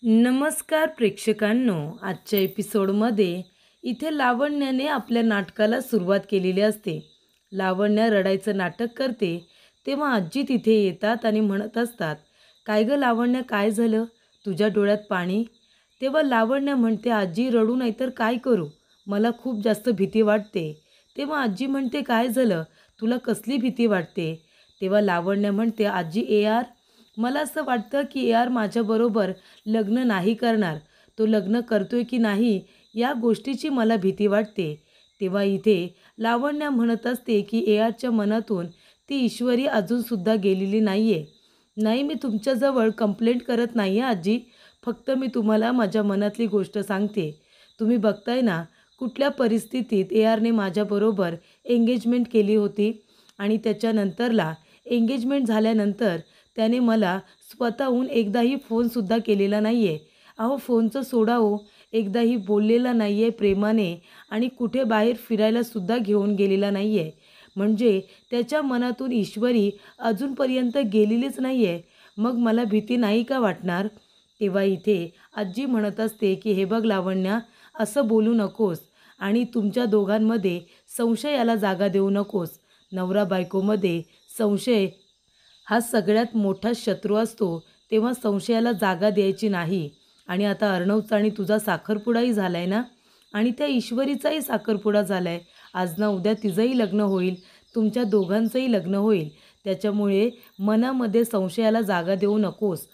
नमस्कार प्रेक्षकांनो, आजच्या एपिसोडमध्ये इथे लावण्याने आपल्या नाटकाला सुरुवात केलेली असते. लावण्या रडायचं नाटक करते तेव्हा आजी तिथे येतात आणि म्हणत असतात, काय गं लावण्या, काय झालं? तुझ्या डोळ्यात पाणी? तेव्हा लावण्या म्हणते, आजी रडू नाही तर काय करू, मला खूप जास्त भीती वाटते. तेव्हा आजी म्हणते, काय झालं, तुला कसली भीती वाटते? तेव्हा लावण्य म्हणते, आजी मला असं वाटतं की माझ्याबरोबर लग्न नाही करणार. तो लग्न करतोय की नाही या गोष्टीची मला भीती वाटते. तेव्हा इथे लावण्या म्हणत असते की च्या मनातून ती ईश्वरी अजूनसुद्धा गेलेली नाही आहे. नाही, मी तुमच्याजवळ कंप्लेंट करत नाही आहे आजी. फक्त मी तुम्हाला माझ्या मनातली गोष्ट सांगते. तुम्ही बघताय ना, कुठल्या परिस्थितीत ने माझ्याबरोबर एंगेजमेंट केली होती आणि त्याच्यानंतरला एंगेजमेंट झाल्यानंतर त्याने मला स्वतःहून एकदाही फोनसुद्धा केलेला नाही आहे. अहो फोनचं सोडा हो, एकदाही बोललेला नाही आहे प्रेमाने आणि कुठे बाहेर फिरायलासुद्धा घेऊन गेलेला नाही आहे. म्हणजे त्याच्या मनातून ईश्वरी अजूनपर्यंत गेलेलीच नाही आहे. मग मला भीती नाही का वाटणार? तेव्हा इथे आजी म्हणत असते की हे बघ लावण्या, असं बोलू नकोस आणि तुमच्या दोघांमध्ये संशयाला जागा देऊ नकोस. नवरा बायकोमध्ये संशय हा सगळ्यात मोठा शत्रू असतो, तेव्हा संशयाला जागा द्यायची नाही. आणि आता अर्णवचा आणि तुझा साखरपुडाही झाला आहे ना, आणि त्या ईश्वरीचाही साखरपुडा झाला आहे. आज ना उद्या तिचंही लग्न होईल, तुमच्या दोघांचंही लग्न होईल. त्याच्यामुळे मनामध्ये संशयाला जागा देऊ नकोस.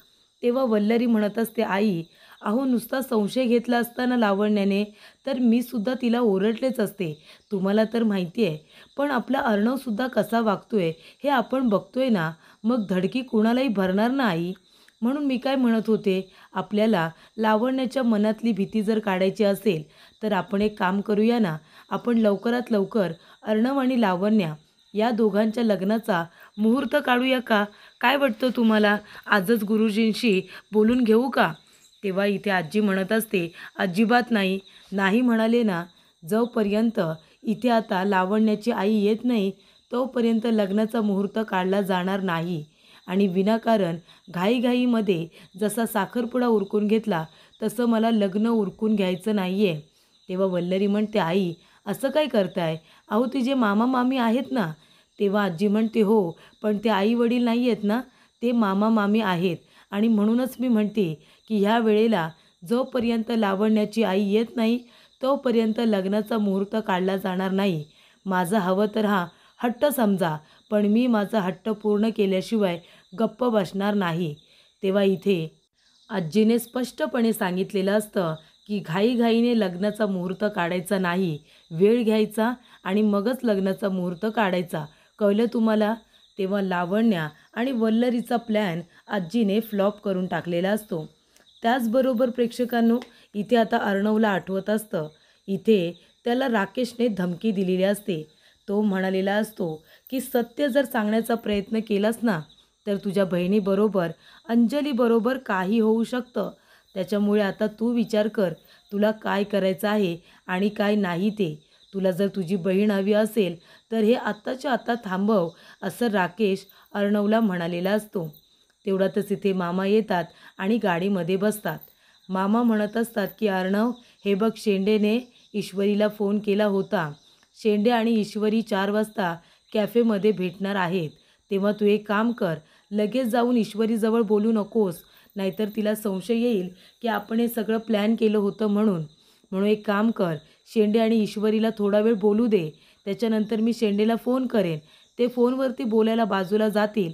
तेव्हा वल्लरी म्हणत असते, आई अहो नुसता संशय घेतला असता ना लावण्याने, तर मी सुद्धा तिला ओरडलेच असते. तुम्हाला तर माहिती आहे. पण आपला अर्णवसुद्धा कसा वागतोय हे आपण बघतोय ना, मग धडकी कुणालाही भरणार ना आई. म्हणून मी काय म्हणत होते, आपल्याला लावण्याच्या मनातली भीती जर काढायची असेल तर आपण एक काम करूया ना, आपण लवकरात लवकर अर्णव आणि लावण्या या दोघांच्या लग्नाचा मुहूर्त काढूया का? काय वाटतं तुम्हाला? आजच गुरुजींशी बोलून घेऊ का? तेव्हा इथे आजी म्हणत असते, अजिबात नाही. नाही म्हणाले ना, जोपर्यंत इथे आता लावण्याची आई येत नाही तोपर्यंत लग्नाचा मुहूर्त काढला जाणार नाही. आणि विनाकारण घाईघाईमध्ये जसा साखरपुडा उरकून घेतला तसं मला लग्न उरकून घ्यायचं नाही आहे. तेव्हा वल्लरी म्हणते, आई असं काय करताय? अहो तिचे मामा मामी आहेत ना. तेव्हा आजी म्हणते, हो पण ते आई वडील नाही आहेत ना, ते मामा मामी आहेत. आणि म्हणूनच मी म्हणते की ह्या वेळेला जोपर्यंत लावण्याची आई येत नाही तोपर्यंत लग्नाचा मुहूर्त काढला जाणार नाही. माझा हवं तर हा हट्ट समजा, पण मी माझा हट्ट पूर्ण केल्याशिवाय गप्प बसणार नाही. तेव्हा इथे आजीने स्पष्टपणे सांगितलेलं असतं की घाईघाईने लग्नाचा मुहूर्त काढायचा नाही, वेळ घ्यायचा आणि मगच लग्नाचा मुहूर्त काढायचा. कळलं तुम्हाला? तेव्हा लावण्या आणि वल्लरीचा प्लॅन आजीने फ्लॉप करून टाकलेला असतो. त्याचबरोबर प्रेक्षकांनो, इथे आता अर्णवला आठवत असतं, इथे त्याला राकेशने धमकी दिलेली असते. तो म्हणालेला असतो की सत्य जर सांगण्याचा प्रयत्न केलास ना, तर तुझ्या बहिणीबरोबर अंजलीबरोबर काही होऊ शकतं. त्याच्यामुळे आता तू विचार कर, तुला काय करायचं आहे आणि काय नाही ते. तुला जर तुझी बहीण हवी असेल तर हे आत्ताच्या आत्ता थांबव, असं राकेश अर्णवला म्हणालेला असतो. तेवढ्यातच इथे मामा येतात आणि गाडीमध्ये बसतात. मामा म्हणत असतात की अर्णव, हे बघ शेंडेने ईश्वरीला फोन केला होता. शेंडे आणि ईश्वरी 4 वाजता कॅफेमध्ये भेटणार आहेत. तेव्हा तू एक काम कर, लगेच जाऊन ईश्वरीजवळ बोलू नकोस, नाहीतर तिला संशय येईल की आपण हे सगळं प्लॅन केलं होतं म्हणून. म्हणून एक काम कर, शेंडे आणि ईश्वरीला थोडा वेळ बोलू दे. त्याच्यानंतर मी शेंडेला फोन करेन. ते फोनवरती बोलायला बाजूला जातील.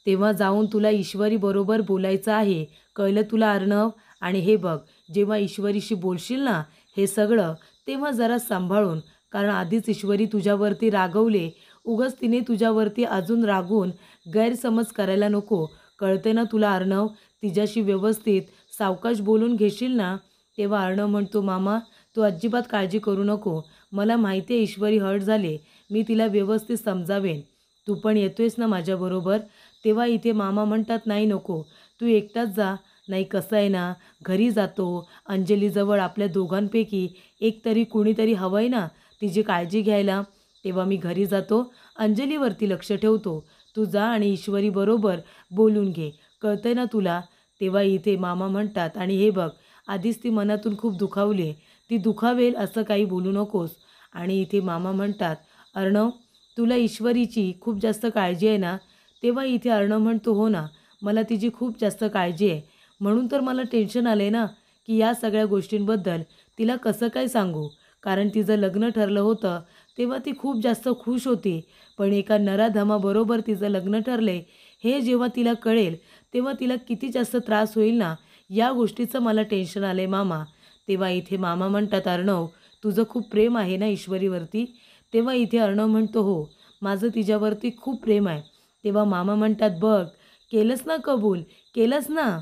तेव्हा जाऊन तुला ईश्वरीबरोबर बोलायचं आहे. कळलं तुला अर्णव? आणि हे बघ, जेव्हा ईश्वरीशी बोलशील ना हे सगळं, तेव्हा जरा सांभाळून, कारण आधीच ईश्वरी तुझ्यावरती रागवले. उगाच तिने तुझ्यावरती अजून रागून गैरसमज करायला नको. कळते ना तुला अर्णव? तिच्याशी व्यवस्थित सावकाश बोलून घेशील ना? तेव्हा अर्णव म्हणतो, मामा तू अजिबात काळजी करू नको. मला माहिती आहे ईश्वरी हर्ट झाले. मी तिला व्यवस्थित समजावेन. तू पण येतोयस ना माझ्याबरोबर? तेव्हा इथे मामा म्हणतात, नाही नको, तू एकटाच जा. नाही कसं आहे ना, घरी जातो, अंजलीजवळ आपल्या दोघांपैकी एक तरी कुणीतरी हवं आहे ना तिची काळजी घ्यायला. तेव्हा मी घरी जातो, अंजलीवरती लक्ष ठेवतो. तू जा आणि ईश्वरीबरोबर बोलून घे. कळतंय ना तुला? तेव्हा इथे मामा म्हणतात, आणि हे बघ, आधीच ती मनातून खूप दुखावली, ती दुखावेल असं काही बोलू नकोस. आणि इथे मामा म्हणतात, अर्णव, तुला ईश्वरीची खूप जास्त काळजी आहे ना? तेव्हा इथे अर्णव म्हणतो, हो ना, मला तिची खूप जास्त काळजी आहे. म्हणून तर मला टेन्शन आलं आहे ना, की या सगळ्या गोष्टींबद्दल तिला कसं काय सांगू. कारण तिचं लग्न ठरलं होतं तेव्हा ती खूप जास्त खुश होती. पण एका नराधमाबरोबर तिचं लग्न ठरले हे जेव्हा तिला कळेल तेव्हा तिला किती जास्त त्रास होईल ना, या गोष्टीचं मला टेन्शन आलं आहे मामा. तेव्हा इथे मामा म्हणतात, अर्णव, तुझं खूप प्रेम आहे ना ईश्वरीवरती? तेव्हा इथे अर्णव म्हणतो, हो, माझं तिच्यावरती खूप प्रेम आहे. तेव्हा मामा म्हणतात, बघ, केलंस ना कबूल, केलंस ना.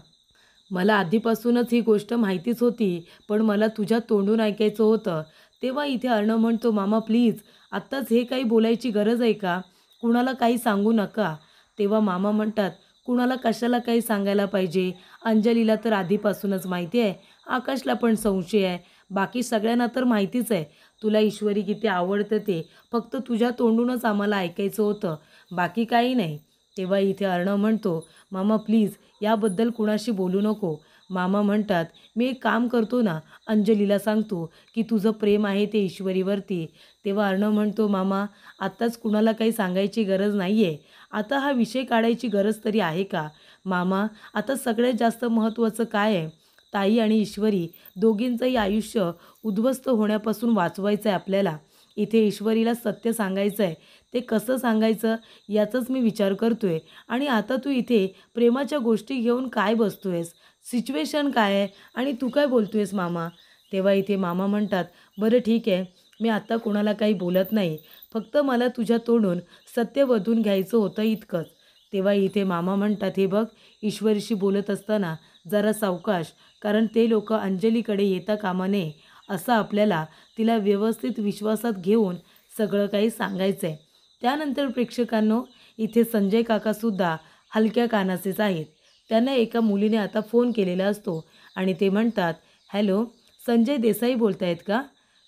मला आधीपासूनच ही गोष्ट माहितीच होती, पण मला तुझ्या तोंडून ऐकायचं होतं. तेव्हा इथे अर्णव म्हणतो, मामा प्लीज, आत्ताच हे काही बोलायची गरज आहे का? कुणाला काही सांगू नका. तेव्हा मामा म्हणतात, कुणाला कशाला काही सांगायला पाहिजे? अंजलीला तर आधीपासूनच माहिती आहे, आकाशला पण संशय आहे, बाकी सगळ्यांना तर माहितीच आहे तुला ईश्वरी किती आवडतं ते. फक्त तुझ्या तोंडूनच आम्हाला ऐकायचं होतं, बाकी काही नाही. तेव्हा इथे अर्णव म्हणतो, मामा प्लीज, याबद्दल कुणाशी बोलू नको. मामा म्हणतात, मी एक काम करतो ना, अंजलीला सांगतो की तुझं प्रेम आहे ते ईश्वरीवरती. तेव्हा अर्णव म्हणतो, मामा, आत्ताच कुणाला काही सांगायची गरज नाही आहे. आता हा विषय काढायची गरज तरी आहे का? मामा, आता सगळ्यात जास्त महत्त्वाचं काय आहे? ताई आणि ईश्वरी दोघींचंही आयुष्य उद्ध्वस्त होण्यापासून वाचवायचं आहे आपल्याला. इथे ईश्वरीला सत्य सांगायचं आहे. ते कसं सांगायचं याचाच मी विचार करतोय. आणि आता तू इथे प्रेमाच्या गोष्टी घेऊन काय बसतोयस? सिच्युएशन काय आहे आणि तू काय बोलतोयस मामा? तेव्हा इथे मामा म्हणतात, बरं ठीक आहे, मी आत्ता कोणाला काही बोलत नाही. फक्त मला तुझ्या तोंडून सत्य वधून घ्यायचं होतं इतकंच. तेव्हा इथे मामा म्हणतात, हे बघ, ईश्वरीशी बोलत असताना जरा सावकाश, कारण ते लोक अंजलीकडे येता कामा नये. असं आपल्याला तिला व्यवस्थित विश्वासात घेऊन सगळं काही सांगायचं आहे. त्यानंतर प्रेक्षकांनो, इथे संजय काकासुद्धा हलक्या कानाचेच आहेत. त्यांना एका मुलीने आता फोन केलेला असतो आणि ते म्हणतात, हॅलो, संजय देसाई बोलत आहेत का?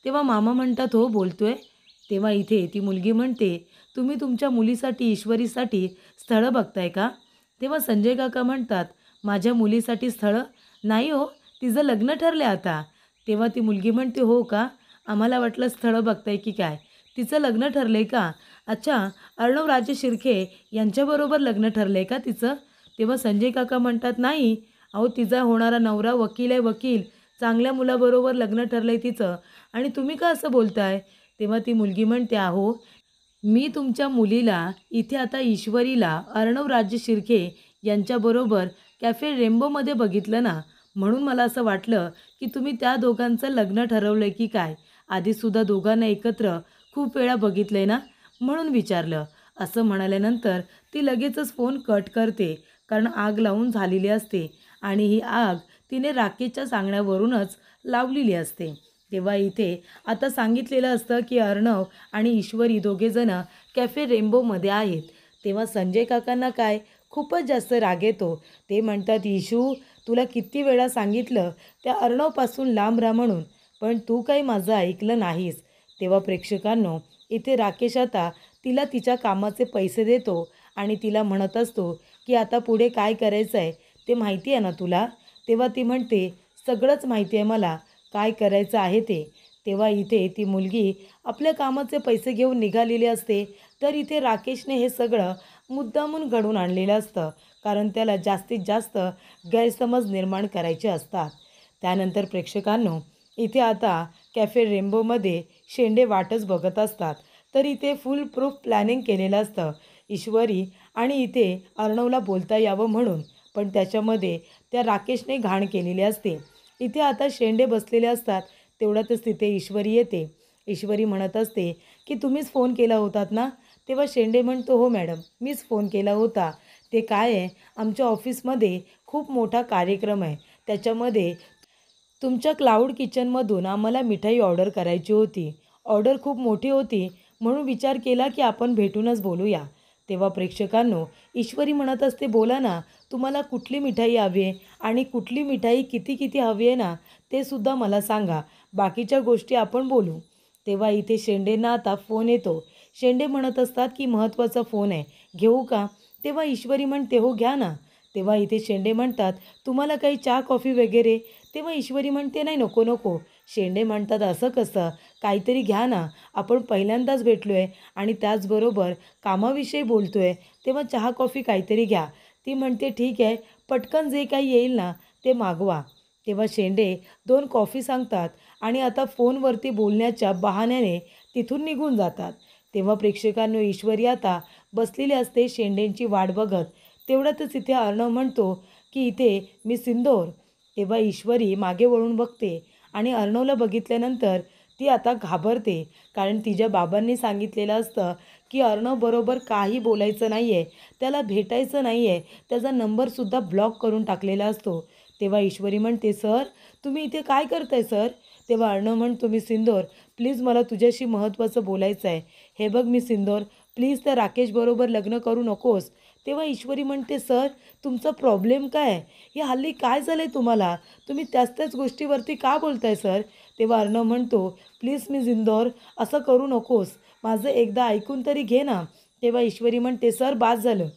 तेव्हा मामा म्हणतात, हो, बोलतोय. तेव्हा इथे ती मुलगी म्हणते, तुम्ही तुमच्या मुलीसाठी ईश्वरीसाठी स्थळं बघताय का? तेव्हा संजय काका म्हणतात, माझ्या मुलीसाठी स्थळं नाही हो, तिचं लग्न ठरलं आता. तेव्हा ती मुलगी म्हणते, हो का? आम्हाला वाटलं स्थळं बघताय की काय. तिचं लग्न ठरलंय का? अच्छा, अर्णव राजे शिर्के यांच्याबरोबर लग्न ठरलंय का तिचं? तेव्हा संजय काका म्हणतात, नाही, अहो, तिचा होणारा नवरा वकील आहे, वकील. चांगल्या मुलाबरोबर लग्न ठरलंय तिचं, आणि तुम्ही का असं बोलताय? तेव्हा ती मुलगी म्हणते, अहो, मी तुमच्या मुलीला इथे आता ईश्वरीला अर्णव राज्य शिर्के यांच्याबरोबर कॅफे रेम्बोमध्ये बघितलं ना, म्हणून मला असं वाटलं की तुम्ही त्या दोघांचं लग्न ठरवलं की काय. आधीसुद्धा दोघांना एकत्र खूप वेळा बघितलं आहे ना, म्हणून विचारलं. असं म्हणाल्यानंतर ती लगेचच फोन कट करते, कारण आग लावून झालेली असते आणि ही आग तिने राकेशच्या सांगण्यावरूनच लावलेली असते. तेव्हा इथे आता सांगितलेलं असतं की अर्णव आणि ईश्वरी दोघेजणं कॅफे रेम्बोमध्ये आहेत. तेव्हा संजय काकांना काय खूपच जास्त राग येतो. ते म्हणतात, इशू, तुला किती वेळा सांगितलं त्या अर्णवपासून लांब राहा म्हणून, पण तू काही माझं ऐकलं नाहीस. तेव्हा प्रेक्षकांनो, इथे राकेश आता तिला तिच्या कामाचे पैसे देतो आणि तिला म्हणत असतो की आता पुढे काय करायचं आहे ते माहिती आहे ना तुला? तेव्हा ती म्हणते, सगळंच माहिती आहे मला, काय करायचं आहे ते. तेव्हा इथे ती मुलगी आपल्या कामाचे पैसे घेऊन निघालेली असते. तर इथे राकेशने हे सगळं मुद्दामून घडवून आणलेलं असतं, कारण त्याला जास्तीत जास्त गैरसमज निर्माण करायचे असतात. त्यानंतर प्रेक्षकांनो, इथे आता कॅफे रेम्बोमध्ये शेंडे वाटच बघत असतात. तर इथे फुल प्रूफ प्लॅनिंग केलेलं असतं ईश्वरी आणि इथे अर्णवला बोलता यावं म्हणून, पण त्याच्यामध्ये त्या राकेशने घाण केलेली असते. इथे आता शेंडे बसलेले असतात. तेवढ्यातच तिथे ईश्वरी येते. ईश्वरी म्हणत असते की तुम्हीच फोन केला होतात ना? तेव्हा शेंडे म्हणतो, हो मॅडम, मीच फोन केला होता. ते काय आहे, आमच्या ऑफिसमध्ये खूप मोठा कार्यक्रम आहे, त्याच्यामध्ये तुमच्या क्लाउड किचनमधून आम्हाला मिठाई ऑर्डर करायची होती. ऑर्डर खूप मोठी होती, म्हणून विचार केला की आपण भेटूनच बोलूया. तेव्हा प्रेक्षकांनो, ईश्वरी म्हणत असते, बोला ना, तुम्हाला कुठली मिठाई हवी आहे आणि कुठली मिठाई किती किती हवी आहे ना, ते सुद्धा मला सांगा. बाकीच्या गोष्टी आपण बोलू. तेव्हा इथे शेंडेंना आता फोन येतो. शेंडे म्हणत असतात की महत्त्वाचा फोन आहे, घेऊ का? तेव्हा ईश्वरी म्हणते, हो, घ्या ना. तेव्हा इथे शेंडे म्हणतात, तुम्हाला काही चहा कॉफी वगैरे? तेव्हा ईश्वरी म्हणते, नाही नको नको. शेंडे म्हणतात, असं कसं? काहीतरी घ्या ना, आपण पहिल्यांदाच भेटलो आहे आणि त्याचबरोबर कामाविषयी बोलतो आहे, तेव्हा चहा कॉफी काहीतरी घ्या. ती म्हणते, ठीक आहे, पटकन जे काही येईल ना ते मागवा. तेव्हा शेंडे 2 कॉफी सांगतात आणि आता फोनवरती बोलण्याच्या बहाण्याने तिथून निघून जातात. तेव्हा प्रेक्षकांनो, ईश्वरी आता बसलेली असते शेंडेंची वाट बघत. तेवढ्यातच इथे अर्णव म्हणतो की इथे मी सिंदूर. तेव्हा ईश्वरी मागे वळून बघते आणि अर्णवला बघितल्यानंतर ती आता घाबरते, कारण तिच्या बाबांनी सांगितलेलं असतं की अर्णवबरोबर काही बोलायचं नाही आहे, त्याला भेटायचं नाही आहे, त्याचा नंबरसुद्धा ब्लॉक करून टाकलेला असतो. तेव्हा ईश्वरी म्हणते, सर तुम्ही इथे काय करताय सर? तेव्हा अर्णव म्हणतो, मी सिंदूर, प्लीज मला तुझ्याशी महत्त्वाचं बोलायचं आहे. हे बघ मी सिंदूर, प्लीज त्या राकेशबरोबर लग्न करू नकोस. तेव्हा ईश्वरी म्हणते, सर तुमचा प्रॉब्लेम काय आहे? हे हल्ली काय झालं आहे तुम्हाला? तुम्ही त्याच गोष्टीवरती का बोलताय सर? तेव्हा अर्णव म्हणतो, प्लीज मी सिंदूर, असं करू नकोस, माझं एकदा ऐकून तरी घे ना. तेव्हा ईश्वरी म्हणते, सर बास झालं,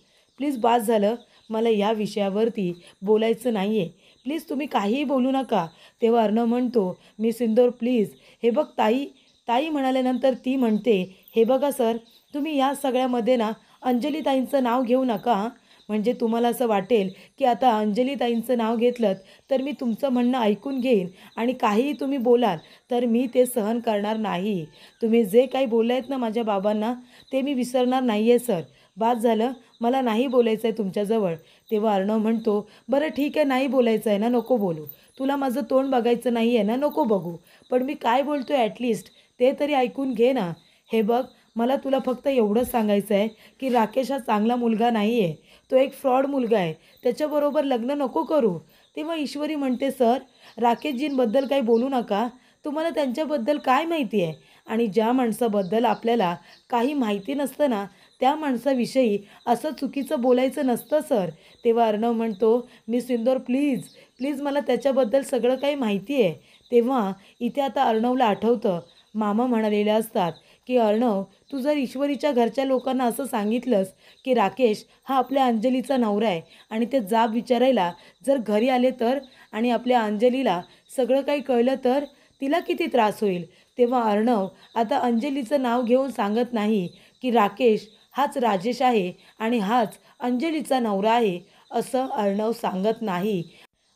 प्लीज बास झालं, मला या विषयावरती बोलायचं नाही आहे, प्लीज तुम्ही काहीही बोलू नका. तेव्हा अर्णव म्हणतो, मी सिंदूर प्लीज. हे बघ ताई, ताई म्हणाल्यानंतर ती म्हणते, हे बघा सर, तुम्ही या सगळ्यामध्ये ना अंजलीताईंचं नाव घेऊ नका हां. म्हणजे तुम्हाला असं वाटेल की आता अंजलीताईंचं नाव घेतलं तर मी तुमचं म्हणणं ऐकून घेईन आणि काहीही तुम्ही बोलाल तर मी ते सहन करणार नाही. तुम्ही जे काही बोलले आहेत ना माझ्या बाबांना, ते मी विसरणार नाही आहे सर. बास झालं, मला नाही बोलायचं आहे तुमच्याजवळ. तेव्हा अर्णव म्हणतो, बरं ठीक आहे, नाही बोलायचं आहे ना, नको बोलू. तुला माझं तोंड बघायचं नाही आहे ना, नको बघू. पण मी काय बोलतो आहे ॲटलिस्ट ते तरी ऐकून घे ना. हे बघ, मला तुला फक्त एवढंच सांगायचं आहे की राकेश हा चांगला मुलगा नाही आहे, तो एक फ्रॉड मुलगा आहे, त्याच्याबरोबर लग्न नको करू. तेव्हा ईश्वरी म्हणते, सर राकेशजींबद्दल काही बोलू नका, तुम्हाला त्यांच्याबद्दल काय माहिती आहे? आणि ज्या माणसाबद्दल आपल्याला काही माहिती नसतं ना, त्या माणसाविषयी असं चुकीचं बोलायचं नसतं सर. तेव्हा अर्णव म्हणतो, मी सिंदूर प्लीज, प्लीज मला त्याच्याबद्दल सगळं काही माहिती आहे. तेव्हा इथे आता अर्णवला आठवतं, मामा म्हणालेले असतात की अर्णव, तू जर ईश्वरीच्या घरच्या लोकांना असं सांगितलंस की राकेश हा आपल्या अंजलीचा नवरा आहे आणि ते जाब विचारायला जर घरी आले तर, आणि आपल्या अंजलीला सगळं काही कळलं तर तिला किती त्रास होईल. तेव्हा अर्णव आता अंजलीचं नाव घेऊन सांगत नाही की राकेश हाच राजेश आहे आणि हाच अंजलीचा नवरा आहे, असं अर्णव सांगत नाही.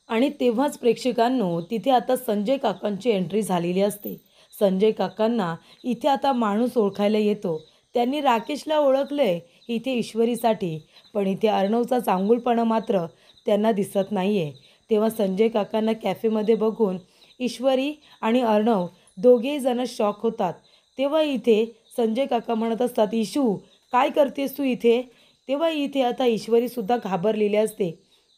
आणि तेव्हाच प्रेक्षकांनो, तिथे आता संजय काकांची एंट्री झालेली असते. संजय काकांना इथे आता माणूस ओळखायला येतो. त्यांनी राकेशला ओळखलंय इथे ईश्वरीसाठी, पण इथे अर्णवचा चांगुलपणा मात्र त्यांना दिसत नाही आहे. तेव्हा संजय काकांना कॅफेमध्ये बघून ईश्वरी आणि अर्णव दोघेही जण शॉक होतात. तेव्हा इथे संजय काका म्हणत असतात, इशू काय करतेस तू इथे? तेव्हा इथे आता ईश्वरीसुद्धा घाबरलेली असते.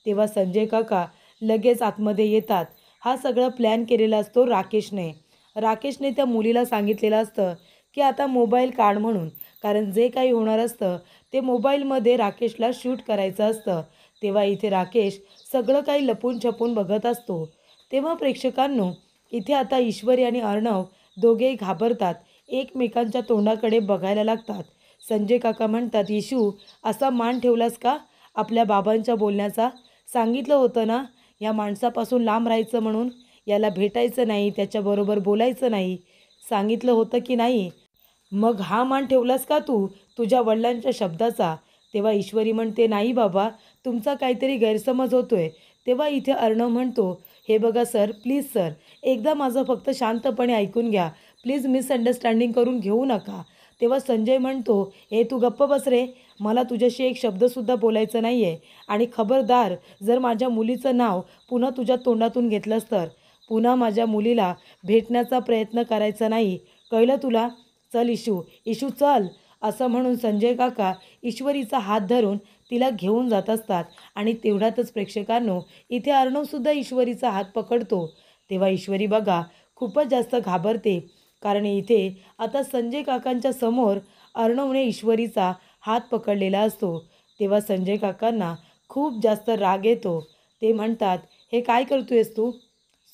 तेव्हा संजय काका लगेच आतमध्ये येतात. हा सगळा प्लॅन केलेला असतो राकेशने. राकेशने त्या मुलीला सांगितलेलं असतं की आता मोबाईल काढ म्हणून, कारण जे काही होणार असतं ते मोबाईलमध्ये राकेशला शूट करायचं असतं. तेव्हा इथे राकेश सगळं काही लपून छपून बघत असतो. तेव्हा प्रेक्षकांनो, इथे आता ईश्वरी आणि अर्णव दोघेही घाबरतात, एकमेकांच्या तोंडाकडे बघायला लागतात. संजय काका म्हणतात, इशू असा मान ठेवलास का आपल्या बाबांच्या बोलण्याचा? सांगितलं होतं ना या माणसापासून लांब राहायचं म्हणून, याला भेटायचं नाही, त्याच्याबरोबर बोलायचं नाही, सांगितलं होतं की नाही? मग हा मान ठेवलास का तू तुझ्या वडिलांच्या शब्दाचा? तेव्हा ईश्वरी म्हणते, नाही बाबा, तुमचा काहीतरी गैरसमज होतोय. तेव्हा इथे अर्णव म्हणतो, हे बघा सर, प्लीज सर, एकदा माझं फक्त शांतपणे ऐकून घ्या, प्लीज मिसअंडरस्टँडिंग करून घेऊ नका. तेव्हा संजय म्हणतो, हे तू गप्प बस रे, मला तुझ्याशी एक शब्दसुद्धा बोलायचं नाही आहे. आणि खबरदार, जर माझ्या मुलीचं नाव पुन्हा तुझ्या तोंडातून घेतलंस तर पुन्हा माझ्या मुलीला भेटण्याचा प्रयत्न करायचा नाही, कळलं तुला? चल इशू, इशू चल. असं म्हणून संजय काका ईश्वरीचा हात धरून तिला घेऊन जात असतात. आणि तेवढ्यातच प्रेक्षकांनो, इथे अर्णवसुद्धा ईश्वरीचा हात पकडतो. तेव्हा ईश्वरी बघा खूपच जास्त घाबरते, कारण इथे आता संजय काकांच्या समोर अर्णवने ईश्वरीचा हात पकडलेला असतो. तेव्हा संजय काकांना खूप जास्त राग येतो. ते म्हणतात, हे काय करतोयस तू?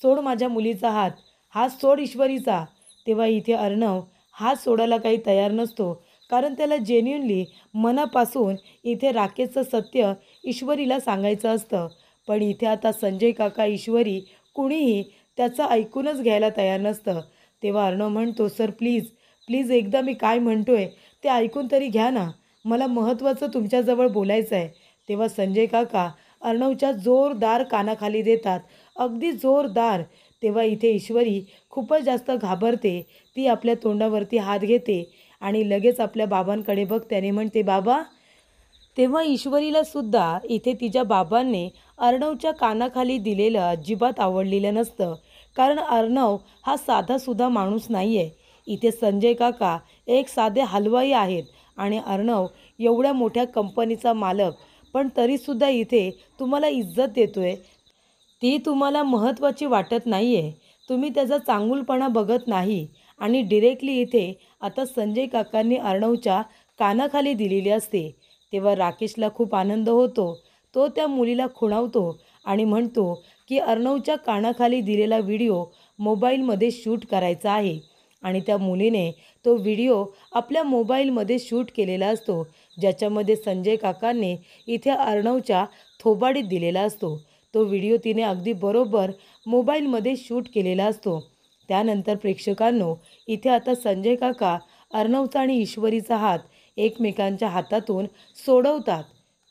सोड माझ्या मुलीचा हात, हात सोड ईश्वरीचा. तेव्हा इथे अर्णव हात सोडायला काही तयार नसतो, कारण त्याला जेन्युइनली मनापासून इथे राकेशचं सत्य ईश्वरीला सांगायचं असतं. पण इथे आता संजय काका, ईश्वरी कुणीही त्याचं ऐकूनच घ्यायला तयार नसतं. तेव्हा अर्णव म्हणतो, सर प्लीज प्लीज एकदा मी काय म्हणतोय ते ऐकून तरी घ्या ना, मला महत्त्वाचं तुमच्याजवळ बोलायचं आहे. तेव्हा संजय काका अर्णवच्या जोरदार कानाखाली देतात, अगदी जोरदार. तेव्हा इथे ईश्वरी खूपच जास्त घाबरते. ती आपल्या तोंडावरती हात घेते आणि लगेच आपल्या बाबांकडे बघते आणि म्हणते, बाबा. तेव्हा ईश्वरीला सुद्धा इथे तिच्या बाबांनी अर्णवच्या कानाखाली दिलेलं अजिबात आवडलेलं नसतं. कारण अर्णव हा साधासुद्धा माणूस नाही आहे. इथे संजय काका एक साधे हलवाई आहेत आणि अर्णव एवढ्या मोठ्या कंपनीचा मालक. पण तरीसुद्धा इथे तुम्हाला इज्जत देतोय, ती तुम्हाला महत्त्वाची वाटत नाही आहे. तुम्ही त्याचा चांगुलपणा बघत नाही आणि डिरेक्टली इथे आता संजय काकांनी अर्णवच्या कानाखाली दिलेली असते. तेव्हा राकेशला खूप आनंद होतो. तो त्या मुलीला खुणावतो आणि म्हणतो की अर्णवच्या कानाखाली दिलेला व्हिडिओ मोबाईलमध्ये शूट करायचा आहे. आणि त्या मुलीने तो व्हिडिओ आपल्या मोबाईलमध्ये शूट केलेला असतो, ज्याच्यामध्ये संजय काकांनी इथे अर्णवच्या थोबाडीत दिलेला असतो. तो व्हिडिओ तिने अगदी बरोबर मोबाईलमध्ये शूट केलेला असतो. त्यानंतर प्रेक्षकांनो, इथे आता संजय काका अर्णवचा आणि ईश्वरीचा हात एकमेकांच्या हातातून सोडवतात.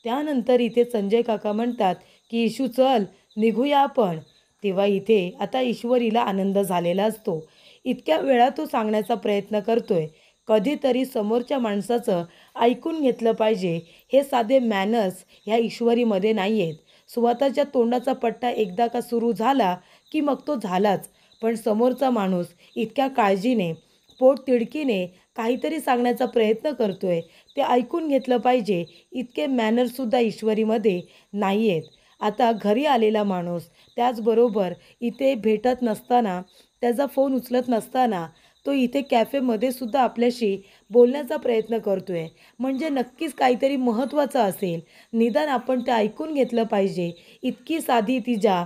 त्यानंतर इथे संजय काका म्हणतात की इशू चल निघूया आपण. तेव्हा इथे आता ईश्वरीला आनंद झालेला असतो. इतक्या वेळा तो सांगण्याचा प्रयत्न करतोय, कधीतरी समोरच्या माणसाचं ऐकून घेतलं पाहिजे. हे साधे मॅनर्स ह्या ईश्वरीमध्ये नाही आहेत. स्वतःच्या तोंडाचा पट्टा एकदा का सुरू झाला की मग तो झालाच. पण समोरचा माणूस इतक्या काळजीने, पोटतिडकीने काहीतरी सांगण्याचा प्रयत्न करतोय, ते ऐकून घेतलं पाहिजे. इतके मॅनर्ससुद्धा ईश्वरीमध्ये नाही आहेत. आता घरी आलेला माणूस, त्याचबरोबर इथे भेटत नसताना, त्याचा फोन उचलत नसताना तो इथे कॅफेमध्ये सुद्धा आपल्याशी बोलण्याचा प्रयत्न करतोय, म्हणजे नक्कीच काहीतरी महत्त्वाचं असेल. निदान आपण ते ऐकून घेतलं पाहिजे. इतकी साधी तिच्या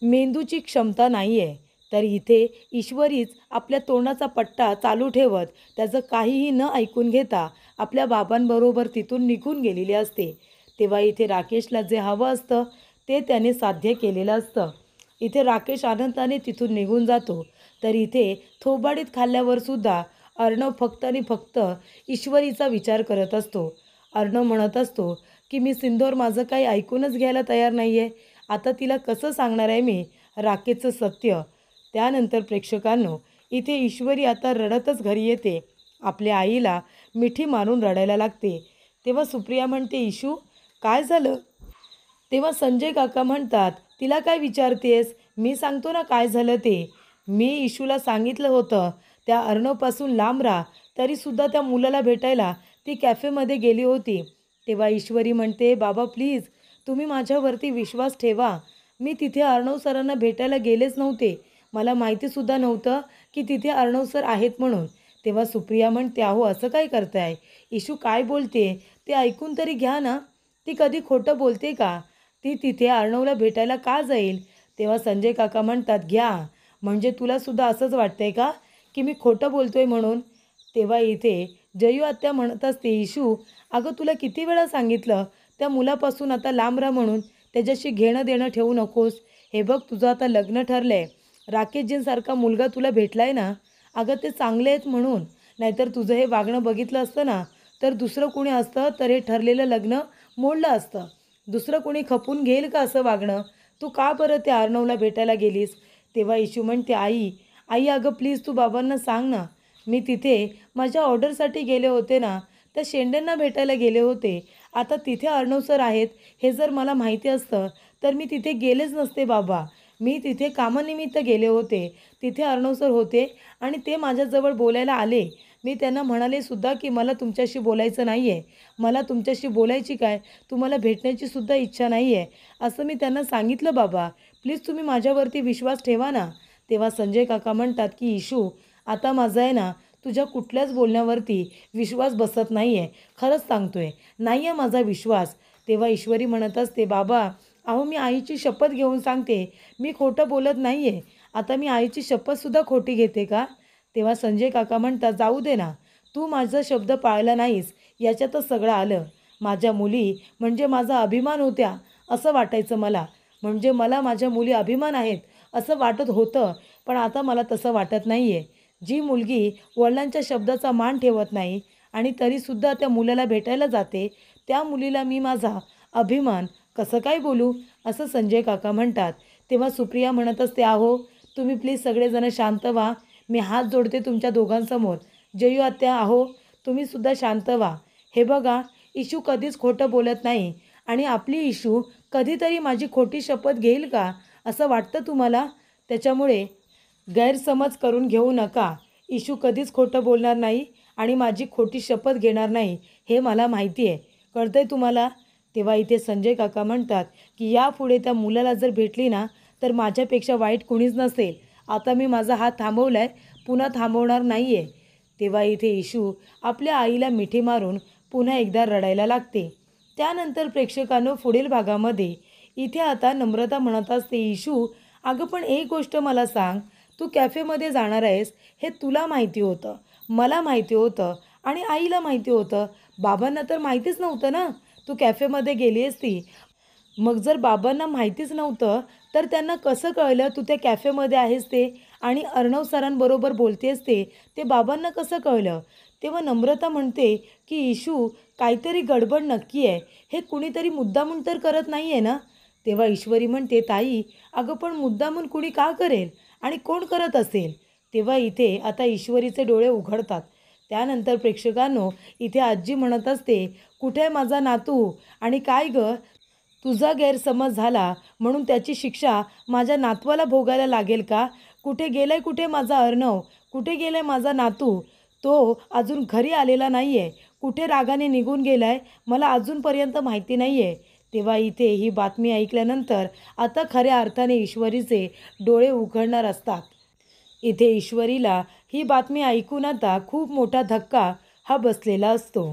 मेंदूची क्षमता नाही आहे. तर इथे ईश्वरीच आपल्या तोंडाचा पट्टा चालू ठेवत, त्याचं काहीही न ऐकून घेता आपल्या बाबांबरोबर तिथून निघून गेलेली असते. तेव्हा इथे राकेशला जे हवं असतं ते त्याने साध्य केलेलं असतं. इथे राकेश आनंदाने तिथून निघून जातो. तर इथे थोबाडीत खाल्ल्यावर सुद्धा अर्णव फक्त आणि फक्त ईश्वरीचा विचार करत असतो. अर्णव म्हणत असतो की मी सिंदूर माझं काही ऐकूनच घ्यायला तयार नाही आहे. आता तिला कसं सांगणार आहे मी राकेशचं सत्य. त्यानंतर प्रेक्षकांनो, इथे ईश्वरी आता रडतच घरी येते. आपल्या आईला मिठी मारून रडायला लागते. तेव्हा सुप्रिया म्हणते, इशू काय झालं? तेव्हा संजय काका म्हणतात, तिला काय विचारतेस, मी सांगतो ना काय झालं ते. मी इशूला सांगितलं होतं त्या अर्णवपासून लांब राहा, तरीसुद्धा त्या मुलाला भेटायला ती कॅफेमध्ये गेली होती. तेव्हा ईश्वरी म्हणते, बाबा प्लीज तुम्ही माझ्यावरती विश्वास ठेवा. मी तिथे अर्णव सरांना भेटायला गेलेच नव्हते. मला माहितीसुद्धा नव्हतं की तिथे अर्णव सर आहेत म्हणून. तेव्हा सुप्रिया म्हणते, अहो असं काय करताय, इशू काय बोलते ते ऐकून तरी घ्या ना. ती कधी खोटं बोलते का? ती तिथे अर्णवला भेटायला का जाईल? तेव्हा संजय काका म्हणतात, घ्या, म्हणजे तुलासुद्धा असंच वाटतंय का की मी खोटं बोलतोय म्हणून? तेव्हा इथे जयू आत्या म्हणत असते, इशू अगं तुला किती वेळा सांगितलं त्या मुलापासून आता लांब राहा म्हणून, त्याच्याशी घेणं देणं ठेवू नकोस. हे बघ तुझं आता लग्न ठरलं आहे, राकेशजींसारखा मुलगा तुला भेटला आहे ना. अगं ते चांगले आहेत म्हणून, नाहीतर तुझं हे वागणं बघितलं असतं ना तर दुसरं कोणी असतं तर हे ठरलेलं लग्न मोडलं असतं. दुसरं कोणी खपून घेईल का असं वागणं? तू का बरं त्या अर्णवला भेटायला गेलीस? तेव्हा इशू म्हणते, आई आई अगं प्लीज तू बाबांना सांग ना, मी तिथे माझ्या ऑर्डरसाठी गेले होते ना, त्या शेंड्यांना भेटायला गेले होते. आता तिथे अर्णव सर आहेत हे जर मला माहिती असतं तर मी तिथे गेलेच नसते बाबा. मी तिथे कामानिमित्त गेले होते. तिथे अर्णव सर होते आणि ते माझ्याजवळ बोलायला आले. मी त्यांना म्हणाले सुद्धा की मला तुमच्याशी बोलायचं नाही आहे, मला तुमच्याशी बोलायची काय, तुम्हाला भेटण्याची सुद्धा इच्छा नाही आहे, असं मी त्यांना सांगितलं बाबा. प्लीज तुम्ही माझ्यावरती विश्वास ठेवा ना. तेव्हा संजय काका म्हणतात की इशू आता माझा आहे ना तुझ्या कुठल्याच बोलण्यावरती विश्वास बसत नाही आहे, खरंच सांगतोय, नाही आहे माझा विश्वास. तेव्हा ईश्वरी म्हणत असते, बाबा अहो मी आईची शपथ घेऊन सांगते, मी खोटं बोलत नाही आहे. आता मी आईची शपथसुद्धा खोटी घेते का? तेव्हा संजय काका म्हणतात, जाऊ दे ना, तू माझा शब्द पाळला नाहीस याच्यातच सगळं आलं. माझ्या मुली म्हणजे माझा अभिमान होत्या असं वाटायचं मला. म्हणजे मला माझ्या मुली अभिमान आहेत असं वाटत होतं. पण आता मला तसं वाटत नाही आहे. जी मुलगी वडिलांच्या शब्दाचा मान ठेवत नाही आणि तरीसुद्धा त्या मुलाला भेटायला जाते, त्या मुलीला मी माझा अभिमान कसं काय बोलू, असं संजय काका म्हणतात. तेव्हा सुप्रिया म्हणत असते, अहो तुम्ही प्लीज सगळेजण शांत व्हा. मी हात जोडते तुमच्या दोघांसमोर. जयू आत्या, अहो तुम्हीसुद्धा शांत व्हा. हे बघा, इशू कधीच खोटं बोलत नाही आणि आपली इशू कधीतरी माझी खोटी शपथ घेईल का असं वाटतं तुम्हाला? त्याच्यामुळे गैरसमज करून घेऊ नका. इशू कधीच खोटं बोलणार नाही आणि माझी खोटी शपथ घेणार नाही, हे मला माहिती आहे. कळतंय तुम्हाला? तेव्हा इथे संजय काका म्हणतात की यापुढे त्या मुलाला जर भेटली ना तर माझ्यापेक्षा वाईट कुणीच नसेल. आता मी माझा हात थांबवला आहे, पुन्हा थांबवणार नाही आहे. तेव्हा इथे इशू आपल्या आईला मिठी मारून पुन्हा एकदा रडायला लागते. त्यानंतर प्रेक्षकांनो पुढील भागामध्ये इथे आता नम्रता म्हणत असते, इशू अगं पण एक गोष्ट मला सांग, तू कॅफेमध्ये जाणार आहेस हे तुला माहिती होतं, मला माहिती होतं आणि आईला माहिती होतं. बाबांना तर माहितीच नव्हतं ना तू कॅफेमध्ये गेली असती. मग जर बाबांना माहितीच नव्हतं तर त्यांना कसं कळलं तू त्या कॅफेमध्ये आहेस ते आणि अर्णव सरांबरोबर बोलतेस ते बाबांना कसं कळलं? तेव्हा नम्रता म्हणते की इशू काहीतरी गडबड नक्की आहे. हे कुणीतरी मुद्दामून तर करत नाही आहे ना? तेव्हा ईश्वरी म्हणते, ताई अगं पण मुद्दामून कुणी का करेल आणि कोण करत असेल? तेव्हा इथे आता ईश्वरीचे डोळे उघडतात. त्यानंतर प्रेक्षकांनो इथे आजी म्हणत असते, कुठे आहे माझा नातू आणि काय गं, तुझा गैरसमज झाला म्हणून त्याची शिक्षा माझ्या नातवाला भोगायला लागेल का? कुठे गेलाय, कुठे माझा अर्णव, कुठे गेलाय माझा नातू? तो अजून घरी आलेला नाही आहे. कुठे रागाने निघून गेलाय मला अजूनपर्यंत माहिती नाही आहे. तेव्हा इथे ही बातमी ऐकल्यानंतर आता खऱ्या अर्थाने ईश्वरीचे डोळे उघडणार असतात. इथे ईश्वरीला ही बातमी ऐकून आता खूप मोठा धक्का हा बसलेला असतो.